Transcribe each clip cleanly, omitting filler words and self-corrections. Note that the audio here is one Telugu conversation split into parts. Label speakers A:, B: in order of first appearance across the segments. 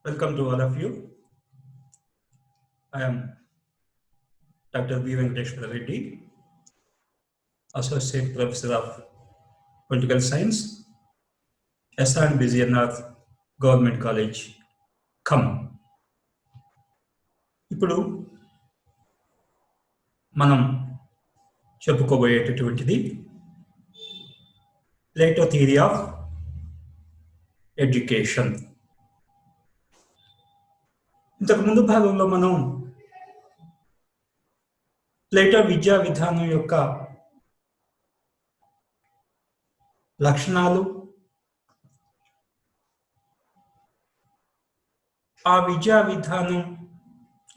A: Welcome to all of you. I am Dr. V. Venkateshwara Reddy, Associate Professor of Political Science, S.R. Biziernath Government College, Khammam. ఇప్పుడు మనం చెప్పుకోబోయేటటువంటిది ప్లేటో థియరీ ఆఫ్ ఎడ్యుకేషన్. ఇంతకు ముందు భాగంలో మనం ప్లేటో విద్యా విధానం యొక్క లక్షణాలు, ఆ విద్యా విధానం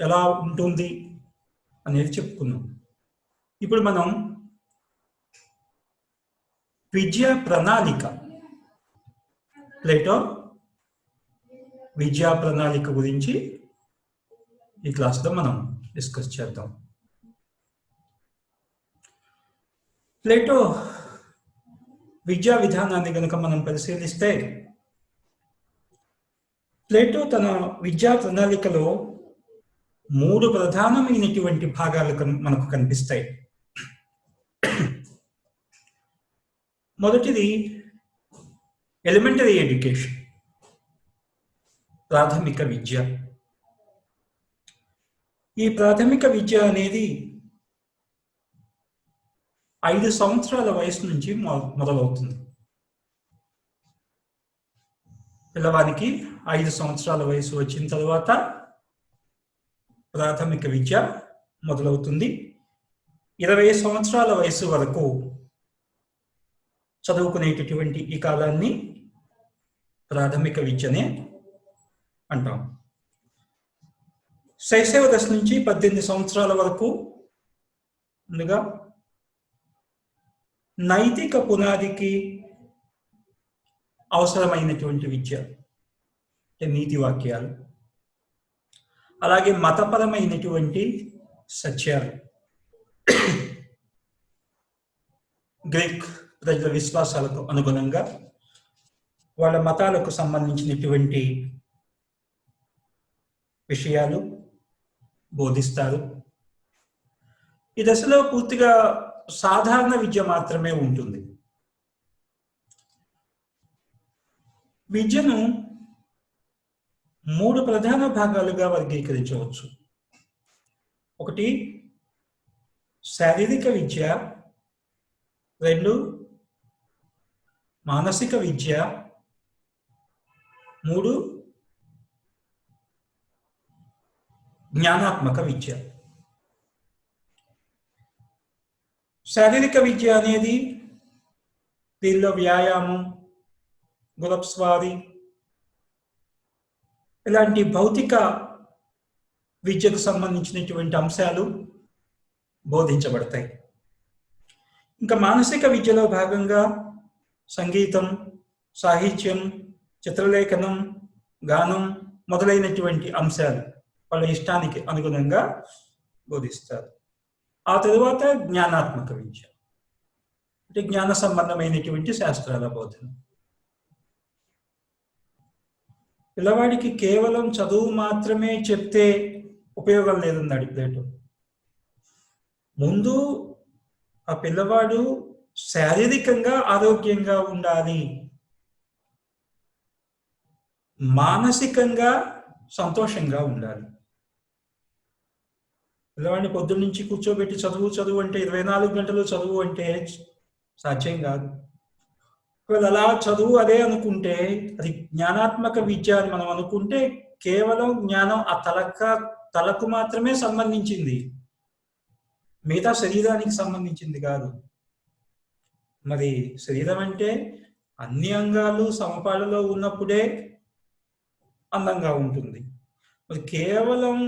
A: ఎలా ఉంటుంది అనేది చెప్పుకున్నాం. ఇప్పుడు మనం విద్యా ప్రణాళిక, ప్లేటో విద్యా ప్రణాళిక గురించి ఈ క్లాస్లో మనం డిస్కస్ చేద్దాం. ప్లేటో విద్యా విధానాన్ని కనుక మనం పరిశీలిస్తే, ప్లేటో తన విద్యా ప్రణాళికలో 3 ప్రధానమైనటువంటి భాగాలు మనకు కనిపిస్తాయి. మొదటిది ఎలిమెంటరీ ఎడ్యుకేషన్, ప్రాథమిక విద్య. ఈ ప్రాథమిక విద్య అనేది 5 సంవత్సరాల వయసు నుంచి మొదలవుతుంది. పిల్లవానికి 5 సంవత్సరాల వయసు వచ్చిన తర్వాత ప్రాథమిక విద్య మొదలవుతుంది. 20 సంవత్సరాల వయసు వరకు చదువుకునేటటువంటి ఈ కాలాన్ని ప్రాథమిక విద్యనే అంటాం. శైశవ దశ నుంచి 18 సంవత్సరాల వరకు ముందుగా నైతిక పునాదికి అవసరమైనటువంటి విద్య, నీతి వాక్యాలు, అలాగే మతపరమైనటువంటి సత్యాలు, గ్రీక్ ప్రజల విశ్వాసాలకు అనుగుణంగా వాళ్ళ మతాలకు సంబంధించినటువంటి విషయాలు బోధిస్తారు. ఈ దశలో పూర్తిగా సాధారణ విద్య మాత్రమే ఉంటుంది. విద్యను 3 ప్రధాన భాగాలుగా వర్గీకరించవచ్చు. ఒకటి శారీరక విద్య, 2 మానసిక విద్య, 3 జ్ఞానాత్మక విద్య. శారీరక విద్య అనేది దీనిలో వ్యాయామం, గురప్స్వారీ ఇలాంటి భౌతిక విద్యకు సంబంధించినటువంటి అంశాలు బోధించబడతాయి. ఇంకా మానసిక విద్యలో భాగంగా సంగీతం, సాహిత్యం, చిత్రలేఖనం, గానం మొదలైనటువంటి అంశాలు వాళ్ళ ఇష్టానికి అనుగుణంగా బోధిస్తారు. ఆ తరువాత జ్ఞానాత్మక విద్య అంటే జ్ఞాన సంబంధమైనటువంటి శాస్త్రాల బోధన. పిల్లవాడికి కేవలం చదువు మాత్రమే చెప్తే ఉపయోగం లేదన్నాడు ప్లేటో. ముందు ఆ పిల్లవాడు శారీరకంగా ఆరోగ్యంగా ఉండాలి, మానసికంగా సంతోషంగా ఉండాలి. పిల్లవాడిని పొద్దున్న నుంచి కూర్చోబెట్టి చదువు అంటే 24 గంటలు చదువు అంటే సాధ్యం కాదు. ఒకవేళ అలా చదువు అదే అనుకుంటే అది జ్ఞానాత్మక విద్య అని మనం అనుకుంటే కేవలం జ్ఞానం ఆ తలకు మాత్రమే సంబంధించింది, మిగతా శరీరానికి సంబంధించింది కాదు. మరి శరీరం అంటే అన్ని అంగాలు సమపాళలో ఉన్నప్పుడే అందంగా ఉంటుంది. మరి కేవలం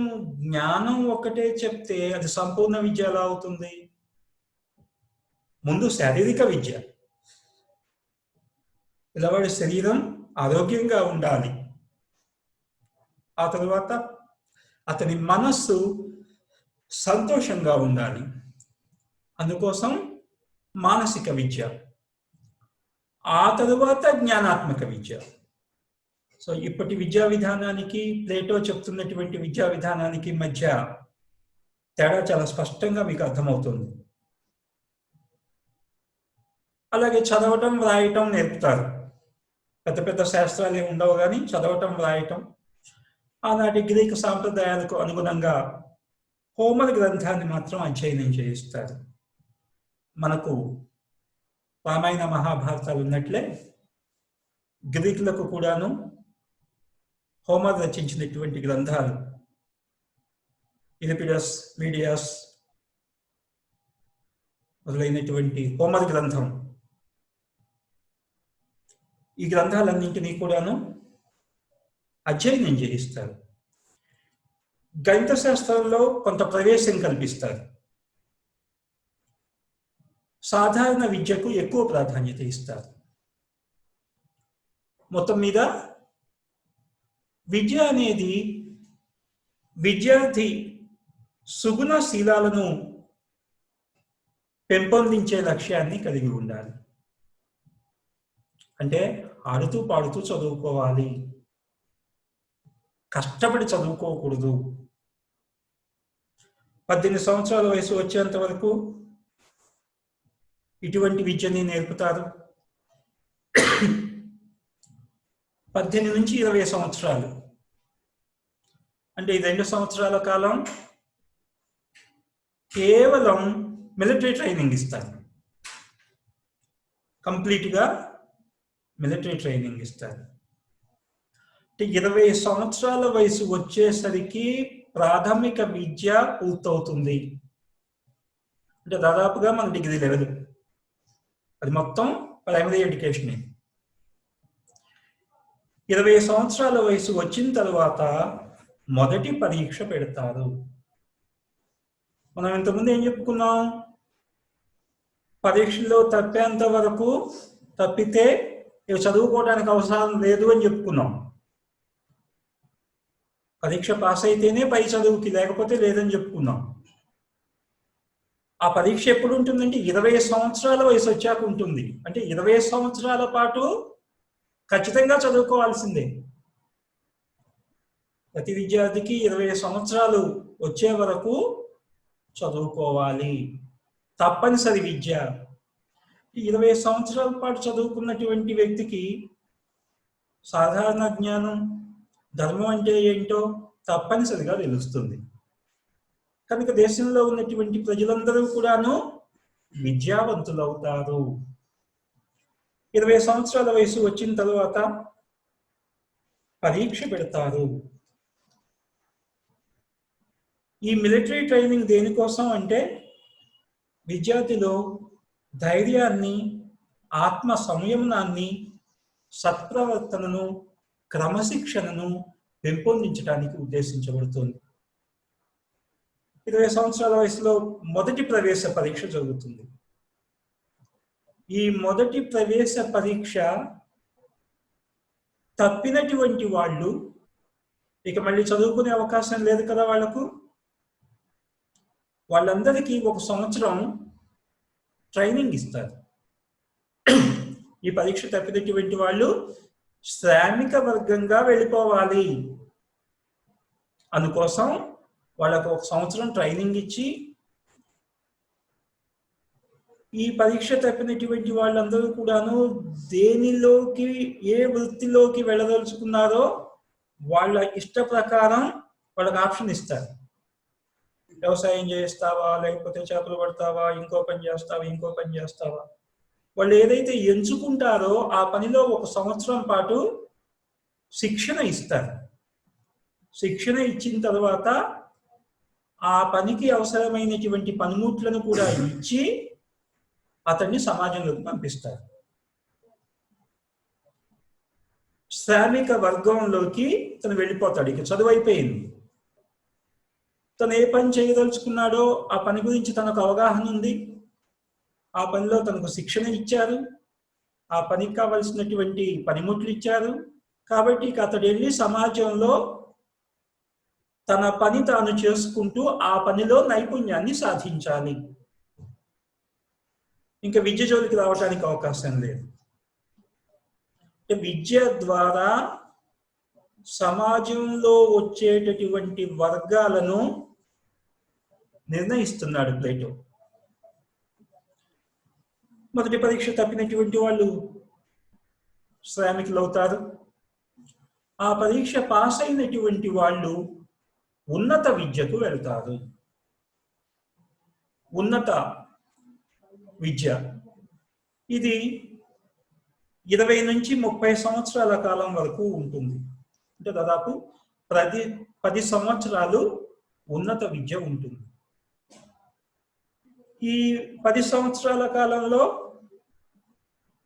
A: జ్ఞానం ఒక్కటే చెప్తే అది సంపూర్ణ విద్య ఎలా అవుతుంది? ముందు శారీరక విద్య, పిల్లవాడి శరీరం ఆరోగ్యంగా ఉండాలి, ఆ తరువాత అతని మనస్సు సంతోషంగా ఉండాలి. అందుకోసం మానసిక విద్య, ఆ తరువాత జ్ఞానాత్మక విద్య. సో ఇప్పటి విద్యా విధానానికి ప్లేటో చెప్తున్నటువంటి విద్యా విధానానికి మధ్య తేడా చాలా స్పష్టంగా మీకు అర్థమవుతుంది. అలాగే చదవటం వ్రాయటం నేర్పుతారు. పెద్ద పెద్ద శాస్త్రాలు ఏమి ఉండవు కానీ చదవటం వ్రాయటం. ఆనాటి గ్రీకు సాంప్రదాయాలకు అనుగుణంగా హోమర్ గ్రంథాన్ని మాత్రం అధ్యయనం చేయిస్తారు. మనకు రామాయణ మహాభారతాలు ఉన్నట్లే గ్రీకులకు కూడాను హోమర్ రచించినటువంటి గ్రంథాలు ఇలిపిడస్, మీడియాస్ మొదలైనటువంటి హోమర్ గ్రంథం, ఈ గ్రంథాలన్నింటినీ కూడాను అధ్యయనం చేయిస్తారు. గణిత శాస్త్రంలో కొంత ప్రవేశం కల్పిస్తారు. సాధారణ విద్యకు ఎక్కువ ప్రాధాన్యత ఇస్తారు. మొత్తం మీద విద్య అనేది విద్యార్థి సుగుణశీలాలను పెంపొందించే లక్ష్యాన్ని కలిగి ఉండాలి. అంటే ఆడుతూ పాడుతూ చదువుకోవాలి, కష్టపడి చదువుకోకూడదు. 18 సంవత్సరాల వయసు వచ్చేంత వరకు ఇటువంటి విద్యని నేర్పుతారు. 18 నుంచి 20 సంవత్సరాలు అంటే ఈ 2 సంవత్సరాల కాలం కేవలం మిలిటరీ ట్రైనింగ్ ఇస్తారు. కంప్లీట్గా మిలిటరీ ట్రైనింగ్ ఇస్తారు. అంటే 20 సంవత్సరాల వయసు వచ్చేసరికి ప్రాథమిక విద్య పూర్తవుతుంది. అంటే దాదాపుగా మన డిగ్రీ లెవెల్, అది మొత్తం ప్రైమరీ ఎడ్యుకేషన్. 20 సంవత్సరాల వయసు వచ్చిన తర్వాత మొదటి పరీక్ష పెడతారు. మనం ఇంతకుముందు ఏం చెప్పుకున్నాం? పరీక్షల్లో తప్పేంత వరకు తప్పితే ఇక చదువుకోవడానికి అవసరం లేదు అని చెప్పుకున్నాం. పరీక్ష పాస్ అయితేనే పై చదువుకి, లేకపోతే లేదని చెప్పుకున్నాం. ఆ పరీక్ష ఎప్పుడు ఉంటుందంటే 20 సంవత్సరాల వయసు వచ్చాక ఉంటుంది. అంటే 20 సంవత్సరాల పాటు ఖచ్చితంగా చదువుకోవాల్సిందే. ప్రతి విద్యార్థికి 20 సంవత్సరాలు వచ్చే వరకు చదువుకోవాలి, తప్పనిసరి విద్య. 20 సంవత్సరాల పాటు చదువుకున్నటువంటి వ్యక్తికి సాధారణ జ్ఞానం, ధర్మం అంటే ఏంటో తప్పనిసరిగా తెలుస్తుంది. కనుక దేశంలో ఉన్నటువంటి ప్రజలందరూ కూడాను విద్యావంతులు అవుతారు. 20 సంవత్సరాల వయసు వచ్చిన తర్వాత పరీక్ష పెడతారు. ఈ మిలిటరీ ట్రైనింగ్ దేనికోసం అంటే విద్యార్థిలో ధైర్యాన్ని, ఆత్మ సంయమనాన్ని, సత్ప్రవర్తనను, క్రమశిక్షణను పెంపొందించడానికి ఉద్దేశించబడుతుంది. 20 సంవత్సరాల వయసులో మొదటి ప్రవేశ పరీక్ష జరుగుతుంది. ఈ మొదటి ప్రవేశ పరీక్ష తప్పినటువంటి వాళ్ళు ఇక మళ్ళీ చదువుకునే అవకాశం లేదు కదా వాళ్లకు. వాళ్ళందరికీ 1 సంవత్సరం ట్రైనింగ్ ఇస్తారు. ఈ పరీక్ష తప్పినటువంటి వాళ్ళు శ్రామిక వర్గంగా వెళ్ళిపోవాలి. అందుకోసం వాళ్ళకు 1 సంవత్సరం ట్రైనింగ్ ఇచ్చి, ఈ పరీక్ష తప్పినటువంటి వాళ్ళందరూ కూడాను దేనిలోకి, ఏ వృత్తిలోకి వెళ్ళదలుచుకున్నారో వాళ్ళ ఇష్ట ప్రకారం వాళ్ళకి ఆప్షన్ ఇస్తారు. వ్యవసాయం చేస్తావా, లేకపోతే చేపలు పడతావా, ఇంకో పని చేస్తావా, ఇంకో పని చేస్తావా. వాళ్ళు ఏదైతే ఎంచుకుంటారో ఆ పనిలో 1 సంవత్సరం పాటు శిక్షణ ఇస్తారు. శిక్షణ ఇచ్చిన తర్వాత ఆ పనికి అవసరమైనటువంటి పనిముట్లను కూడా ఇచ్చి అతన్ని సమాజంలోకి పంపిస్తారు. శ్రామిక వర్గంలోకి తను వెళ్ళిపోతాడు. ఇక చదువు అయిపోయింది. తను ఏ పని చేయదలుచుకున్నాడో ఆ పని గురించి తనకు అవగాహన ఉంది. ఆ పనిలో తనకు శిక్షణ ఇచ్చారు. ఆ పనికి కావలసినటువంటి పనిముట్లు ఇచ్చారు. కాబట్టి ఇక అతడు వెళ్ళి సమాజంలో తన పని తాను చేసుకుంటూ ఆ పనిలో నైపుణ్యాన్ని సాధించాలి. ఇంకా విద్య జోలికి రావడానికి అవకాశం లేదు. విద్య ద్వారా సమాజంలో వచ్చేటటువంటి వర్గాలను నిర్ణయిస్తున్నాడు ప్లేటో. మొదటి పరీక్ష తప్పినటువంటి వాళ్ళు శ్రామికులు అవుతారు. ఆ పరీక్ష పాస్ అయినటువంటి వాళ్ళు ఉన్నత విద్యకు వెళ్తారు. ఉన్నత విద్య ఇది 20 నుంచి 30 సంవత్సరాల కాలం వరకు ఉంటుంది. అంటే దాదాపు 10 సంవత్సరాలు ఉన్నత విద్య ఉంటుంది. ఈ 10 సంవత్సరాల కాలంలో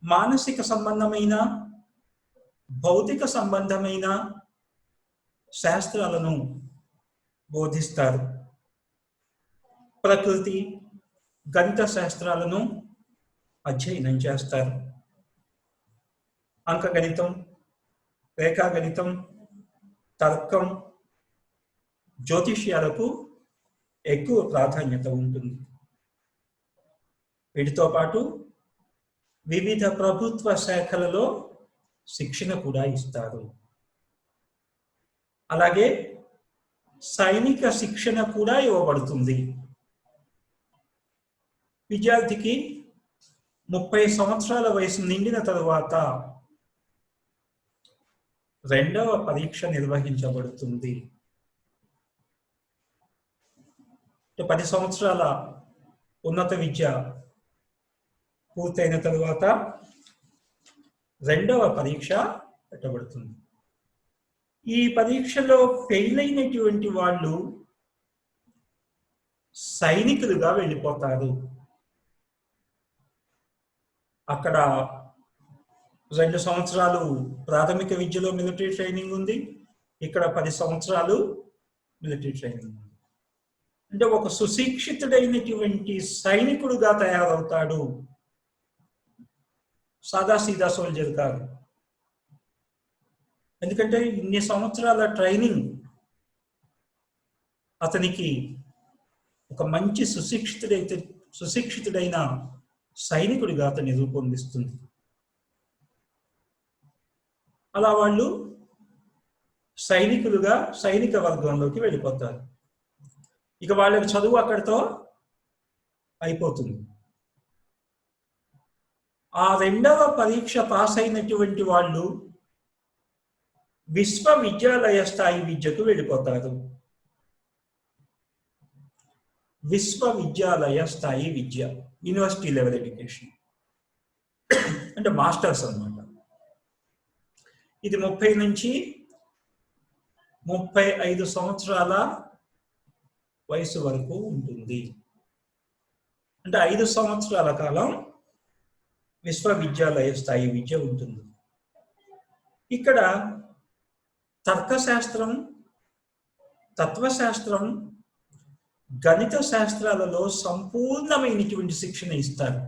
A: మానసిక సంబంధమైన, భౌతిక సంబంధమైన శాస్త్రాలను బోధిస్తారు. ప్రకృతి, గణిత శాస్త్రాలను అధ్యయనం చేస్తారు. అంకగణితం, రేఖాగణితం, తర్కం, జ్యోతిష్యాలకు ఎక్కువ ప్రాధాన్యత ఉంటుంది. వీటితో పాటు వివిధ ప్రభుత్వ శాఖలలో శిక్షణ కూడా ఇస్తారు. అలాగే సైనిక శిక్షణ కూడా ఇవ్వబడుతుంది. విద్యార్థికి 30 సంవత్సరాల వయసు నిండిన తరువాత 2వ పరీక్ష నిర్వహించబడుతుంది. 10 సంవత్సరాల ఉన్నత విద్య పూర్తయిన తరువాత 2వ పరీక్ష పెట్టబడుతుంది. ఈ పరీక్షలో ఫెయిల్ అయినటువంటి వాళ్ళు సైనికులుగా వెళ్ళిపోతారు. అక్కడ 2 సంవత్సరాలు ప్రాథమిక విద్యలో మిలిటరీ ట్రైనింగ్ ఉంది. ఇక్కడ 10 సంవత్సరాలు మిలిటరీ ట్రైనింగ్ ఉంది. అంటే ఒక సుశిక్షితుడైనటువంటి సైనికుడుగా తయారవుతాడు. సాదాసీదా సోల్జర్ కాదు. ఎందుకంటే ఇన్ని సంవత్సరాల ట్రైనింగ్ అతనికి ఒక మంచి సుశిక్షితుడైన సైనికుడిగా అతన్ని రూపొందిస్తుంది. అలా వాళ్ళు సైనికులుగా సైనిక వర్గంలోకి వెళ్ళిపోతారు. ఇక వాళ్ళకి చదువు అక్కడితో అయిపోతుంది. ఆ 2వ పరీక్ష పాస్ అయినటువంటి వాళ్ళు విశ్వవిద్యాలయ స్థాయి విద్యకు వెళ్ళిపోతారు. విశ్వవిద్యాలయ స్థాయి విద్య, యూనివర్సిటీ లెవెల్ ఎడ్యుకేషన్ అంటే మాస్టర్స్ అన్నమాట. ఇది 30 నుంచి 35 సంవత్సరాల వయసు వరకు ఉంటుంది. అంటే 5 సంవత్సరాల కాలం విశ్వవిద్యాలయ స్థాయి విద్య ఉంటుంది. ఇక్కడ తర్కశాస్త్రం, తత్వశాస్త్రం, గణిత శాస్త్రాలలో సంపూర్ణమైనటువంటి శిక్షణ ఇస్తారు.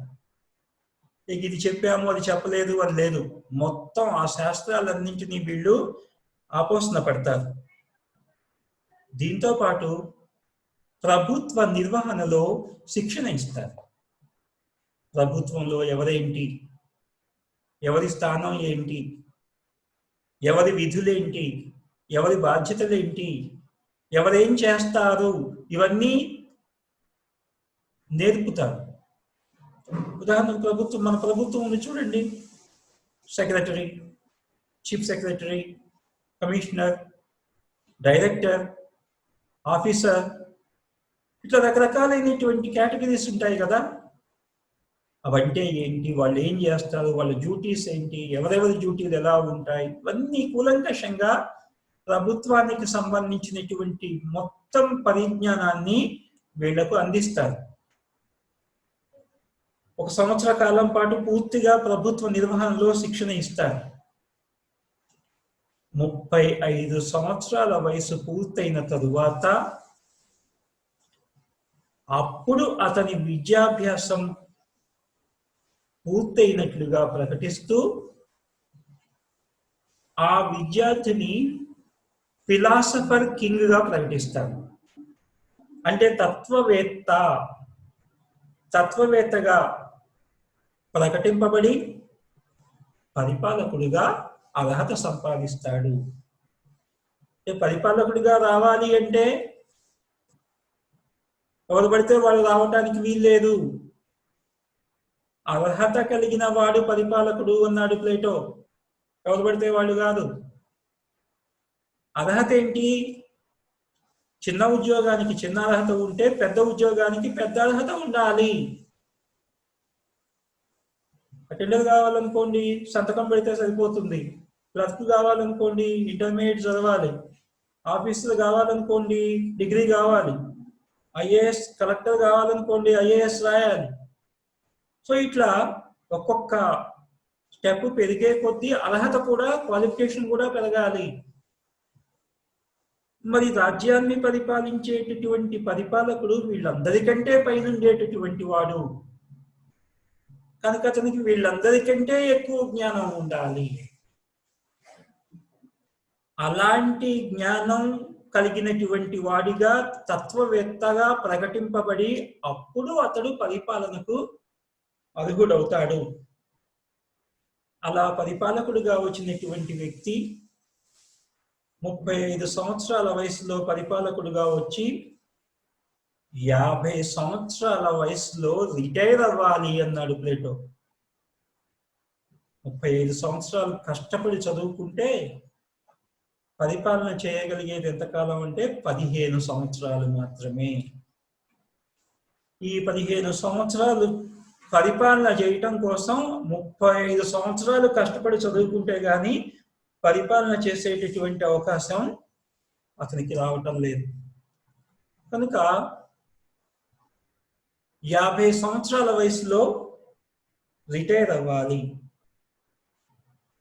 A: ఇది చెప్పాము, అది చెప్పలేదు అని లేదు. మొత్తం ఆ శాస్త్రాలన్నింటినీ వీళ్ళు ఆపోసన పడతారు. దీంతో పాటు ప్రభుత్వ నిర్వహణలో శిక్షణ ఇస్తారు. ప్రభుత్వంలో ఎవరేంటి, ఎవరి స్థానం ఏంటి, ఎవరి విధులేంటి, ఎవరి బాధ్యతలేంటి, ఎవరేం చేస్తారు, ఇవన్నీ నేర్పుతారు. ఉదాహరణకు మన ప్రభుత్వం ఉంది చూడండి. Secretary, chief secretary, commissioner, director, officer, ఇట్లా రకరకాలైనటువంటి కేటగిరీస్ ఉంటాయి కదా. అవంటే ఏంటి, వాళ్ళు ఏం చేస్తారు, వాళ్ళ డ్యూటీస్ ఏంటి, ఎవరెవరి డ్యూటీలు ఎలా ఉంటాయి, ఇవన్నీ కూలంకషంగా ప్రభుత్వానికి సంబంధించినటువంటి మొత్తం పరిజ్ఞానాన్ని వీళ్లకు అందిస్తారు. 1 సంవత్సర కాలం పాటు పూర్తిగా ప్రభుత్వ నిర్వహణలో శిక్షణ ఇస్తారు. 35 సంవత్సరాల వయసు పూర్తయిన తరువాత అప్పుడు అతని విద్యాభ్యాసం పూర్తయినట్లుగా ప్రకటిస్తూ ఆ విద్యార్థిని ఫిలాసఫర్ కింగ్ గా ప్రకటిస్తారు. అంటే తత్వవేత్తగా ప్రకటింపబడి పరిపాలకుడిగా అర్హత సంపాదిస్తాడు. పరిపాలకుడిగా రావాలి అంటే ఎవరు పడితే వాళ్ళు రావటానికి వీల్లేదు. అర్హత కలిగిన వాడు పరిపాలకుడు అన్నాడు ప్లేటో. ఎవరు పడితే వాళ్ళు కాదు. అర్హత ఏంటి? చిన్న ఉద్యోగానికి చిన్న అర్హత ఉంటే పెద్ద ఉద్యోగానికి పెద్ద అర్హత ఉండాలి. అటెండర్ కావాలనుకోండి సంతకం పెడితే సరిపోతుంది. క్లర్క్ కావాలనుకోండి ఇంటర్మీడియట్ చదవాలి. ఆఫీసర్ కావాలనుకోండి డిగ్రీ కావాలి. ఐఏఎస్ కలెక్టర్ కావాలనుకోండి ఐఏఎస్ రాయాలి. సో ఇట్లా ఒక్కొక్క స్టెప్ పెరిగే కొద్దీ అర్హత కూడా క్వాలిఫికేషన్ కూడా పెరగాలి. మరి రాజ్యాన్ని పరిపాలించేటటువంటి పరిపాలకుడు వీళ్ళందరికంటే పైనుండేటటువంటి వాడు కనుక అతనికి వీళ్ళందరికంటే ఎక్కువ జ్ఞానం ఉండాలి. అలాంటి జ్ఞానం కలిగినటువంటి వాడిగా తత్వవేత్తగా ప్రకటింపబడి అప్పుడు అతడు పరిపాలనకు అర్హుడవుతాడు. అలా పరిపాలకుడుగా వచ్చినటువంటి వ్యక్తి 35 సంవత్సరాల వయసులో పరిపాలకుడుగా వచ్చి 50 సంవత్సరాల వయసులో రిటైర్ అవ్వాలి అన్నాడు ప్లేటో. 35 సంవత్సరాలు కష్టపడి చదువుకుంటే పరిపాలన చేయగలిగేది ఎంతకాలం అంటే 15 సంవత్సరాలు మాత్రమే. ఈ 15 సంవత్సరాలు పరిపాలన చేయటం కోసం 35 సంవత్సరాలు కష్టపడి చదువుకుంటే గాని పరిపాలన చేసేటటువంటి అవకాశం అతనికి రావటం లేదు. కనుక 50 సంవత్సరాల వయసులో రిటైర్ అవ్వాలి.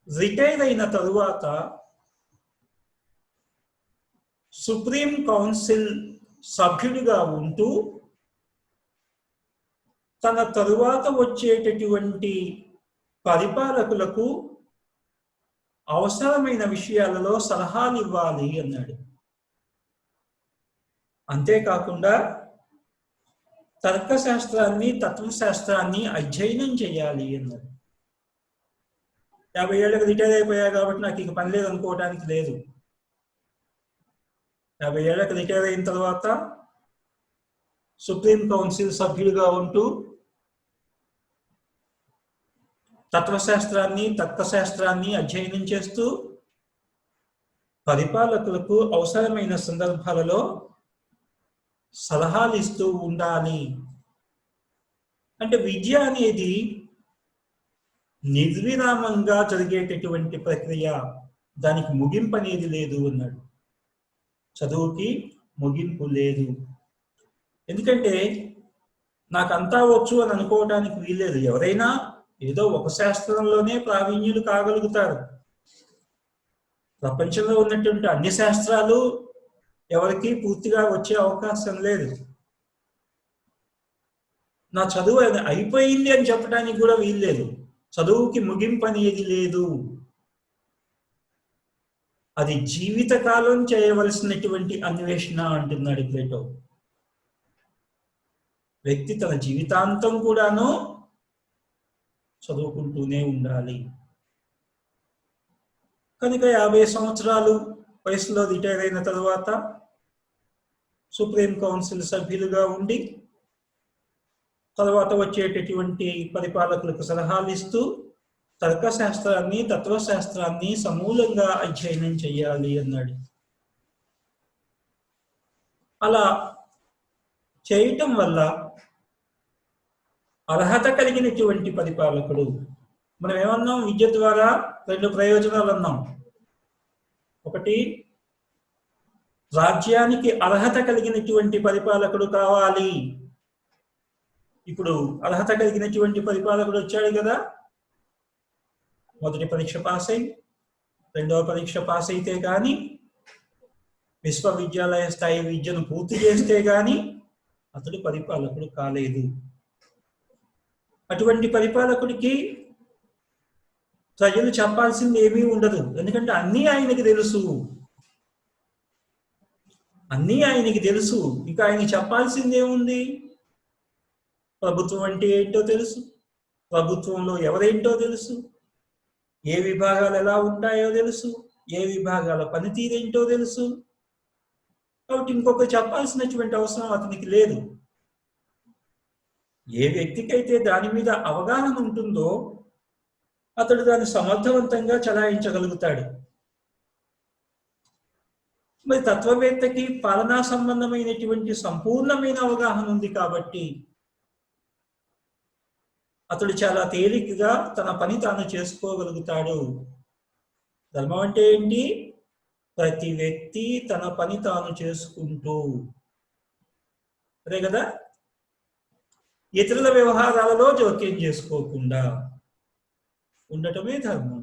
A: రిటైర్ అయిన తరువాత సుప్రీం కౌన్సిల్ సభ్యుడిగా ఉంటూ తన తరువాత వచ్చేటటువంటి పరిపాలకులకు అవసరమైన విషయాలలో సలహాలు ఇవ్వాలి అన్నాడు. అంతేకాకుండా తర్కశాస్త్రాన్ని తత్వశాస్త్రాన్ని అధ్యయనం చేయాలి అన్నాడు. 50 ఏళ్ళకి రిటైర్ అయిపోయా కాబట్టి నాకు ఇక పని లేదు అనుకోవడానికి లేదు. 50 ఏళ్ళకి రిటైర్ అయిన తర్వాత సుప్రీం కౌన్సిల్ సభ్యుడిగా ఉంటూ తత్వశాస్త్రాన్ని తర్కశాస్త్రాన్ని అధ్యయనం చేస్తూ పరిపాలకులకు అవసరమైన సందర్భాలలో సలహాలు ఇస్తూ ఉండాలి. అంటే విద్య అనేది నిర్విరామంగా జరిగేటటువంటి ప్రక్రియ, దానికి ముగింపు అనేది లేదు అన్నాడు. చదువుకి ముగింపు లేదు. ఎందుకంటే నాకంతా వచ్చు అని అనుకోవడానికి వీల్లేదు. ఎవరైనా ఏదో ఒక శాస్త్రంలోనే ప్రావీణ్యులు కాగలుగుతారు. ప్రపంచంలో ఉన్నటువంటి అన్ని శాస్త్రాలు ఎవరికి పూర్తిగా వచ్చే అవకాశం లేదు. నా చదువు అయిపోయింది అని చెప్పడానికి కూడా వీల్లేదు. చదువుకి ముగింపు అనేది లేదు. అది జీవితకాలం చేయవలసినటువంటి అన్వేషణ అంటున్నాడు ప్లేటో. వ్యక్తి తన జీవితాంతం కూడాను చదువుకుంటూనే ఉండాలి. కనుక 50 సంవత్సరాలు వయసులో రిటైర్ అయిన తరువాత సుప్రీం కౌన్సిల్ సభ్యులుగా ఉండి తర్వాత వచ్చేటటువంటి పరిపాలకులకు సలహాలు ఇస్తూ తర్కశాస్త్రాన్ని తత్వశాస్త్రాన్ని సమూలంగా అధ్యయనం చేయాలి అన్నాడు. అలా చేయటం వల్ల అర్హత కలిగినటువంటి పరిపాలకుడు. మనం ఏమన్నాం? విద్య ద్వారా 2 ప్రయోజనాలు అన్నాం. ఒకటి, రాజ్యానికి అర్హత కలిగినటువంటి పరిపాలకుడు కావాలి. ఇప్పుడు అర్హత కలిగినటువంటి పరిపాలకుడు వచ్చాడు కదా. మొదటి పరీక్ష పాస్ అయి 2వ పరీక్ష పాస్ అయితే కానీ విశ్వవిద్యాలయ స్థాయి విద్యను పూర్తి చేస్తే కానీ అతడు పరిపాలకుడు కాలేదు. అటువంటి పరిపాలకుడికి ప్రజలు చెప్పాల్సింది ఏమీ ఉండదు. ఎందుకంటే అన్నీ ఆయనకి తెలుసు. ఇంకా ఆయనకి చెప్పాల్సింది ఏముంది? ప్రభుత్వం అంటే ఏంటో తెలుసు, ప్రభుత్వంలో ఎవరేంటో తెలుసు, ఏ విభాగాలు ఎలా ఉంటాయో తెలుసు, ఏ విభాగాల పనితీరేంటో తెలుసు. కాబట్టి ఇంకొక చెప్పాల్సినటువంటి అవసరం అతనికి లేదు. ఏ వ్యక్తికైతే దాని మీద అవగాహన ఉంటుందో అతడు దాన్ని సమర్థవంతంగా చలాయించగలుగుతాడు. మరి తత్వవేత్తకి పాలనా సంబంధమైనటువంటి సంపూర్ణమైన అవగాహన ఉంది కాబట్టి అతడు చాలా తేలికగా తన పని తాను చేసుకోగలుగుతాడు. ధర్మం అంటే ఏంటి? ప్రతి వ్యక్తి తన పని తాను చేసుకుంటూ, అదే కదా, ఇతరుల వ్యవహారాలలో జోక్యం చేసుకోకుండా ఉండటమే ధర్మం.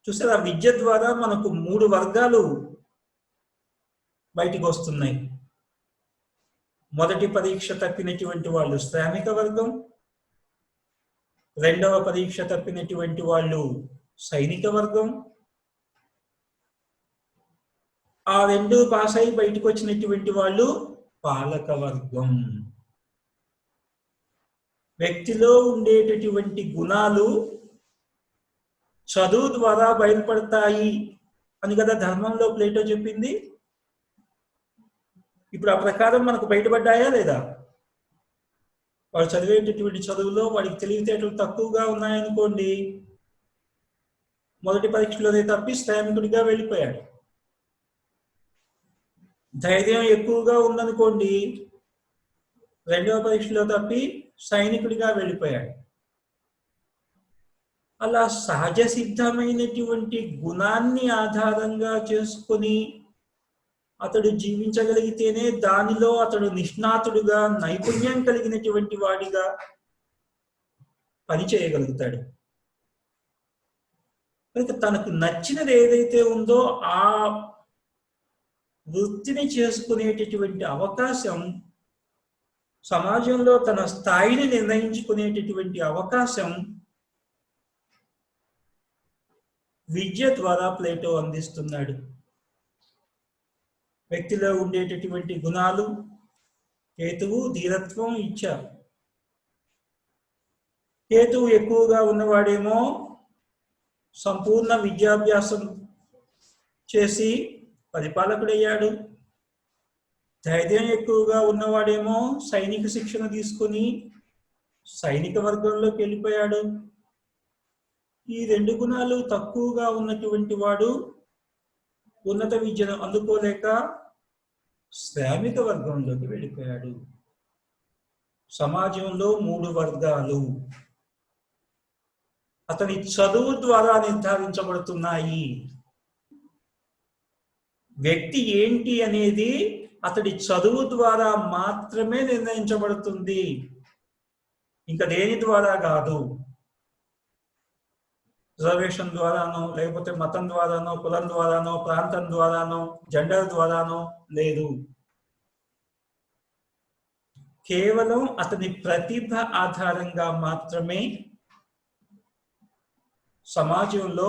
A: చూసారా, విద్య ద్వారా మనకు 3 వర్గాలు బయటికి వస్తున్నాయి. మొదటి పరీక్ష తప్పినటువంటి వాళ్ళు శ్రామిక వర్గం, రెండవ పరీక్ష తప్పినటువంటి వాళ్ళు సైనిక వర్గం, ఆ 2 పాస్ అయి బయటకు వచ్చినటువంటి వాళ్ళు పాలక వర్గం. వ్యక్తిలో ఉండేటటువంటి గుణాలు చదువు ద్వారా బయలుపడతాయి అని కదా ధర్మంలో ప్లేటో చెప్పింది. ఇప్పుడు ఆ ప్రకారం మనకు బయటపడ్డాయా లేదా? వాడు చదివేటటువంటి చదువులో వాడికి తెలివితేటలు తక్కువగా ఉన్నాయనుకోండి, మొదటి పరీక్షలోనే తప్పి శ్రామికుడిగా వెళ్ళిపోయాడు. ధైర్యం ఎక్కువగా ఉందనుకోండి, రెండవ పరీక్షలో తప్పి సైనికుడిగా వెళ్ళిపోయాడు. అలా సహజ సిద్ధమైనటువంటి గుణాన్ని ఆధారంగా చేసుకొని అతడు జీవించగలిగితేనే దానిలో అతడు నిష్ణాతుడుగా, నైపుణ్యం కలిగినటువంటి వాడిగా పని చేయగలుగుతాడు. కనుక తనకు నచ్చినది ఏదైతే ఉందో ఆ వృత్తిని చేసుకునేటటువంటి అవకాశం, సమాజంలో తన స్థాయిని నిర్ణయించుకునేటటువంటి అవకాశం విద్య ద్వారా ప్లేటో అందిస్తున్నాడు. వ్యక్తిలో ఉండేటటువంటి గుణాలు హేతువు, ధీరత్వం, ఇచ్ఛ. హేతువు ఎక్కువగా ఉన్నవాడేమో సంపూర్ణ విద్యాభ్యాసం చేసి పరిపాలకుడయ్యాడు. ధైర్యం ఎక్కువగా ఉన్నవాడేమో సైనిక శిక్షణ తీసుకుని సైనిక వర్గంలోకి వెళ్ళిపోయాడు. ఈ 2 గుణాలు తక్కువగా ఉన్నటువంటి వాడు ఉన్నత విద్యను అందుకోలేక శ్రామిక వర్గంలోకి వెళ్ళిపోయాడు. సమాజంలో 3 వర్గాలు అతని చదువు ద్వారా నిర్ధారించబడుతున్నాయి. వ్యక్తి ఏంటి అనేది అతడి చదువు ద్వారా మాత్రమే నిర్ణయించబడుతుంది, ఇంకా దేని ద్వారా కాదు. రిజర్వేషన్ ద్వారానో, లేకపోతే మతం ద్వారానో, కులం ద్వారానో, ప్రాంతం ద్వారానో, జెండర్ ద్వారానో లేదు. కేవలం అతని ప్రతిభ ఆధారంగా మాత్రమే సమాజంలో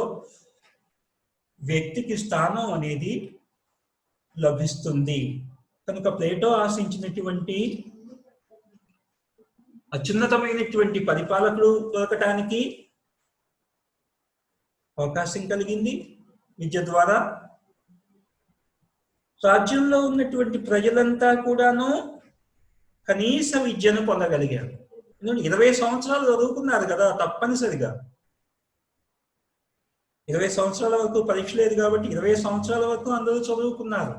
A: వ్యక్తికి స్థానం అనేది లభిస్తుంది. కనుక ప్లేటో ఆశించినటువంటి అత్యున్నతమైనటువంటి పరిపాలకుడు దొరకటానికి అవకాశం కలిగింది విద్య ద్వారా. రాజ్యంలో ఉన్నటువంటి ప్రజలంతా కూడాను కనీస విద్యను పొందగలిగారు. 20 సంవత్సరాలు చదువుకున్నారు కదా తప్పనిసరిగా. 20 సంవత్సరాల వరకు పరీక్ష లేదు కాబట్టి 20 సంవత్సరాల వరకు అందరూ చదువుకున్నారు.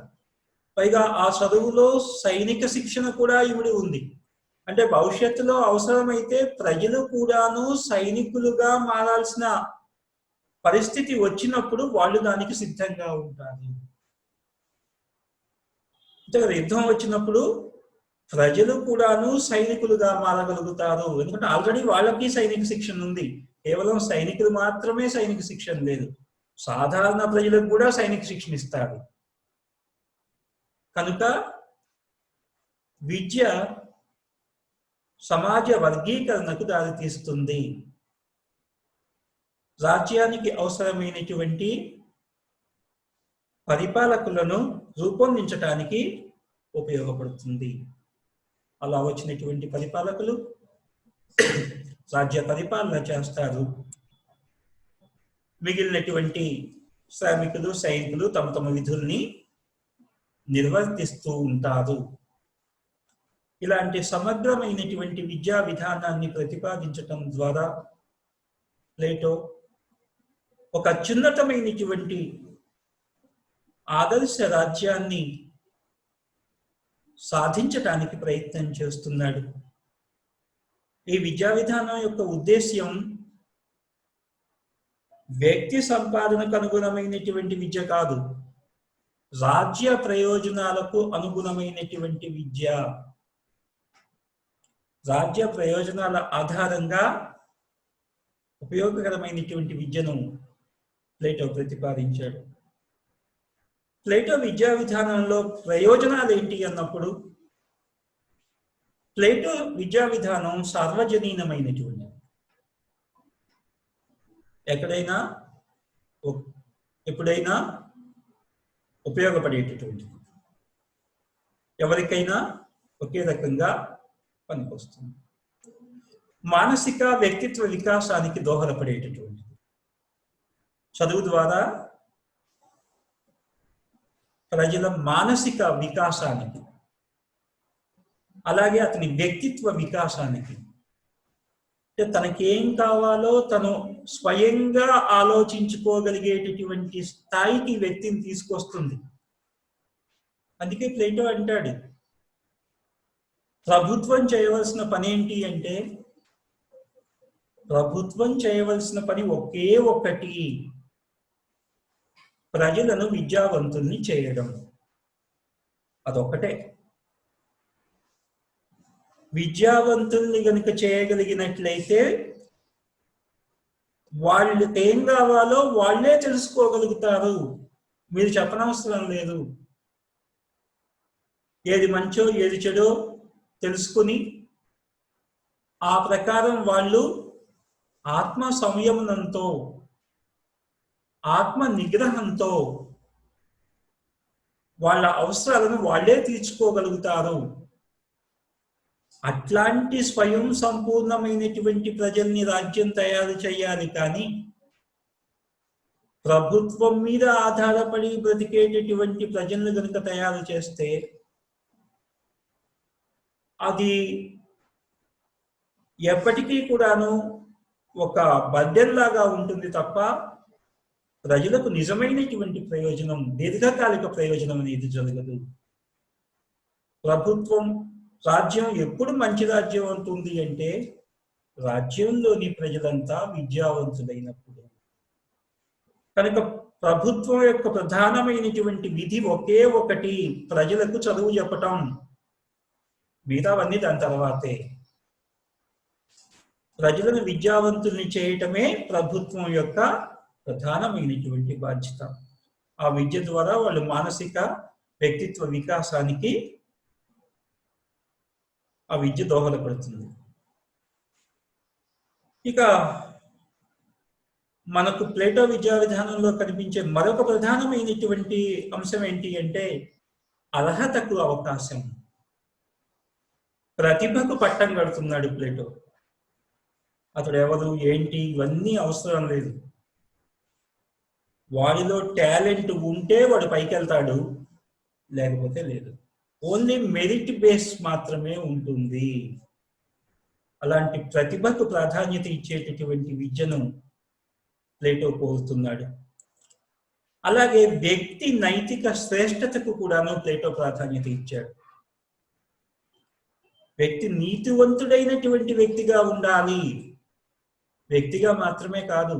A: పైగా ఆ చదువులో సైనిక శిక్షణ కూడా ఇమిడి ఉంది. అంటే భవిష్యత్తులో అవసరమైతే ప్రజలు కూడాను సైనికులుగా మారాల్సిన పరిస్థితి వచ్చినప్పుడు వాళ్ళు దానికి సిద్ధంగా ఉంటారు. అంటే యుద్ధం వచ్చినప్పుడు ప్రజలు కూడాను సైనికులుగా మారగలుగుతారు. ఎందుకంటే ఆల్రెడీ వాళ్ళకి సైనిక శిక్షణ ఉంది. కేవలం సైనికులు మాత్రమే సైనిక శిక్షణ లేదు, సాధారణ ప్రజలకు కూడా సైనిక శిక్షణ ఇస్తారు. కనుక విద్య సమాజ వర్గీకరణకు దారితీస్తుంది. రాజ్యానికి అవసరమైనటువంటి పరిపాలకులను రూపొందించడానికి ఉపయోగపడుతుంది. అలా వచ్చినటువంటి పరిపాలకులు రాజ్య పరిపాలన చేస్తారు. మిగిలినటువంటి శ్రామికులు, సైనికులు తమ తమ విధుల్ని నిర్వర్తిస్తూ ఉంటారు. ఇలాంటి సమగ్రమైనటువంటి విద్యా విధానాన్ని ప్రతిపాదించటం ద్వారా ప్లేటో ఒక అత్యున్నతమైనటువంటి ఆదర్శ రాజ్యాన్ని సాధించటానికి ప్రయత్నం చేస్తున్నాడు. ఈ విద్యా విధానం యొక్క ఉద్దేశ్యం వ్యక్తి సంపాదనకు అనుగుణమైనటువంటి విద్య కాదు, రాజ్య ప్రయోజనాలకు అనుగుణమైనటువంటి విద్య. రాజ్య ప్రయోజనాల ఆధారంగా ఉపయోగకరమైనటువంటి విద్యను ప్లేటో ప్రతిపాదించాడు. ప్లేటో విద్యా విధానంలో ప్రయోజనాలు ఏంటి అన్నప్పుడు, ప్లేటో విద్యా విధానం సార్వజనీనమైనటువంటి, ఎక్కడైనా ఎప్పుడైనా ఉపయోగపడేటటువంటిది, ఎవరికైనా ఒకే రకంగా పనికొస్తుంది, మానసిక వ్యక్తిత్వ వికాసానికి దోహదపడేటటువంటిది. చదువు ద్వారా ప్రజల మానసిక వికాసానికి, అలాగే అతని వ్యక్తిత్వ వికాసానికి, తనకేం కావాలో తను స్వయంగా ఆలోచించుకోగలిగేటటువంటి స్థాయికి వ్యక్తిని తీసుకొస్తుంది. అందుకే ప్లేటో అంటాడు, ప్రభుత్వం చేయవలసిన పని ఏంటి అంటే, ప్రభుత్వం చేయవలసిన పని ఒకే ఒకటి, ప్రజలను విద్యావంతుల్ని చేయడం. అదొక్కటే. విద్యావంతుల్ని గనుక చేయగలిగినట్లయితే వాళ్ళకి ఏం కావాలో వాళ్ళే తెలుసుకోగలుగుతారు, మీరు చెప్పనవసరం లేదు. ఏది మంచో ఏది చెడో తెలుసుకుని ఆ ప్రకారం వాళ్ళు ఆత్మ సంయమనంతో, ఆత్మ నిగ్రహంతో వాళ్ళ అవసరాలను వాళ్ళే తీర్చుకోగలుగుతారు. అట్లాంటి స్వయం సంపూర్ణమైనటువంటి ప్రజల్ని రాజ్యం తయారు చేయాలి. కానీ ప్రభుత్వం మీద ఆధారపడి బ్రతికేటటువంటి ప్రజలను కనుక తయారు చేస్తే అది ఎప్పటికీ కూడాను ఒక బర్డెన్ లాగా ఉంటుంది తప్ప ప్రజలకు నిజమైనటువంటి ప్రయోజనం, దీర్ఘకాలిక ప్రయోజనం అనేది జరగదు. ప్రభుత్వం, రాజ్యం ఎప్పుడు మంచి రాజ్యం అవుతుంది అంటే రాజ్యంలోని ప్రజలంతా విద్యావంతులైనప్పుడు. కనుక ప్రభుత్వం యొక్క ప్రధానమైనటువంటి విధి ఒకే ఒకటి, ప్రజలకు చదువు చెప్పటం. మిగతావన్నీ దాని తర్వాతే. ప్రజలను విద్యావంతుల్ని చేయటమే ప్రభుత్వం యొక్క ప్రధానమైనటువంటి బాధ్యత. ఆ విద్య ద్వారా వాళ్ళు మానసిక వ్యక్తిత్వ వికాసానికి ఆ విద్య దోహదపడుతుంది. ఇక మనకు ప్లేటో విద్యా విధానంలో కనిపించే మరొక ప్రధానమైనటువంటి అంశం ఏంటి అంటే అర్హతకు అవకాశం. ప్రతిభకు పట్టం కడుతున్నాడు ప్లేటో. అతడు ఎవరు, ఏంటి, ఇవన్నీ అవసరం లేదు. వాడిలో టాలెంట్ ఉంటే వాడు పైకి వెళ్తాడు, లేకపోతే లేదు. ఓన్లీ మెరిట్ బేస్ మాత్రమే ఉంటుంది. అలాంటి ప్రతిభకు ప్రాధాన్యత ఇచ్చేటటువంటి విద్యను ప్లేటో కోరుతున్నాడు. అలాగే వ్యక్తి నైతిక శ్రేష్టతకు కూడాను ప్లేటో ప్రాధాన్యత ఇచ్చాడు. వ్యక్తి నీతివంతుడైనటువంటి వ్యక్తిగా ఉండాలి. వ్యక్తిగా మాత్రమే కాదు,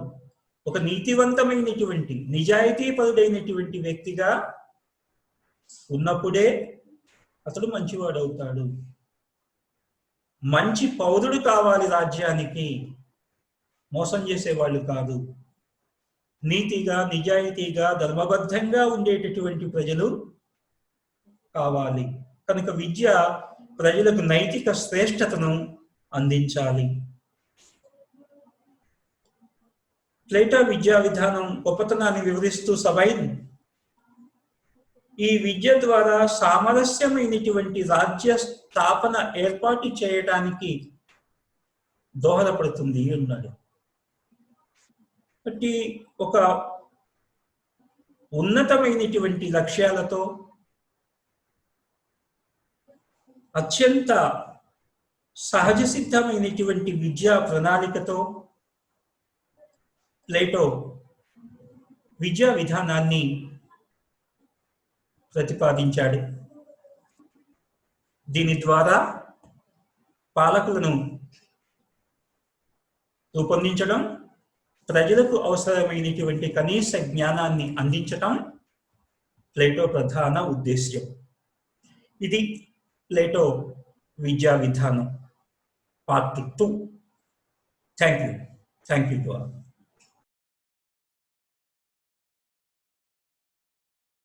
A: ఒక నీతివంతమైనటువంటి, నిజాయితీపరుడైనటువంటి వ్యక్తిగా ఉన్నప్పుడే అతడు మంచివాడవుతాడు. మంచి పౌరుడు కావాలి రాజ్యానికి, మోసం చేసేవాళ్ళు కాదు. నీతిగా, నిజాయితీగా, ధర్మబద్ధంగా ఉండేటటువంటి ప్రజలు కావాలి. కనుక విద్య ప్రజలకు నైతిక శ్రేష్టతను అందించాలి. ప్లేటో విద్యా విధానం గొప్పతనాన్ని వివరిస్తూ సబైన్ ఈ విద్య ద్వారా సామరస్యమైనటువంటి రాజ్య స్థాపన ఏర్పాటు చేయడానికి దోహదపడుతుంది అన్నాడు. కాబట్టి ఒక ఉన్నతమైనటువంటి లక్ష్యాలతో అత్యంత సహజ సిద్ధమైనటువంటి విద్యా ప్రణాళికతో ప్లేటో విద్యా విధానాన్ని ప్రతిపాదించాడు. దీని ద్వారా పాలకులను రూపొందించడం, ప్రజలకు అవసరమైనటువంటి కనీస జ్ఞానాన్ని అందించటం ప్లేటో ప్రధాన ఉద్దేశ్యం. ఇది ప్లేటో విద్యా విధానం part 2. Thank you to all.